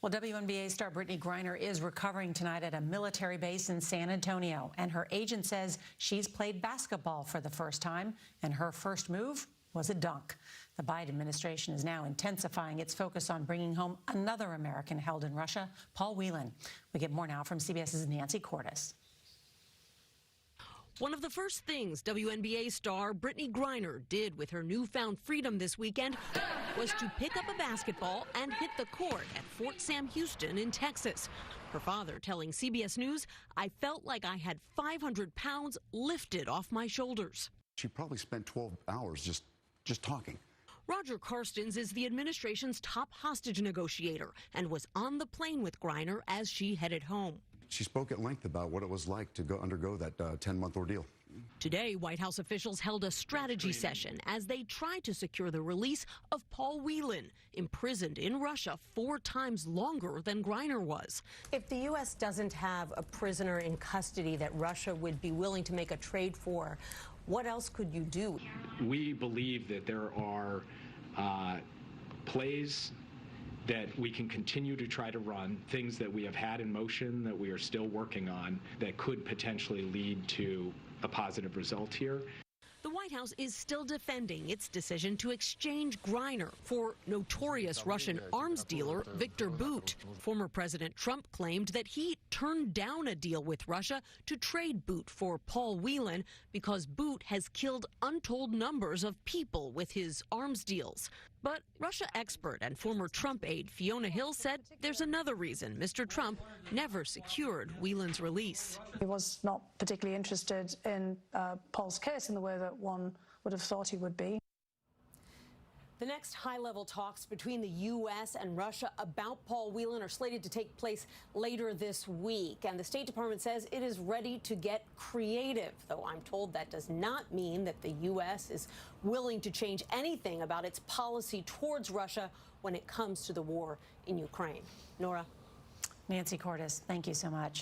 Well, WNBA star Brittney Griner is recovering tonight at a military base in San Antonio, and her agent says she's played basketball for the first time, and her first move was a dunk. The Biden administration is now intensifying its focus on bringing home another American held in Russia, Paul Whelan. We get more now from CBS's Nancy Cordes. One of the first things WNBA star Brittney Griner did with her newfound freedom this weekend was to pick up a basketball and hit the court at Fort Sam Houston in Texas. Her father telling CBS News, "I felt like I had 500 pounds lifted off my shoulders." She probably spent 12 hours just talking. Roger Karstens is the administration's top hostage negotiator and was on the plane with Griner as she headed home. She spoke at length about what it was like to undergo that 10-month ordeal. Today, White House officials held a strategy session as they tried to secure the release of Paul Whelan, imprisoned in Russia 4 times longer than Griner was. If the U.S. doesn't have a prisoner in custody that Russia would be willing to make a trade for, what else could you do? We believe that there are plays that we can continue to try to run, things that we have had in motion that we are still working on that could potentially lead to a positive result here. The White House is still defending its decision to exchange Griner for notorious Russian arms dealer Viktor Bout. Former President Trump claimed that he turned down a deal with Russia to trade Bout for Paul Whelan because Bout has killed untold numbers of people with his arms deals. But Russia expert and former Trump aide Fiona Hill said there's another reason Mr. Trump never secured Whelan's release. He was not particularly interested in Paul's case in the way that one would have thought he would be. The next high-level talks between the U.S. and Russia about Paul Whelan are slated to take place later this week, and the State Department says it is ready to get creative, though I'm told that does not mean that the U.S. is willing to change anything about its policy towards Russia when it comes to the war in Ukraine. Norah. Nancy Cordes, thank you so much.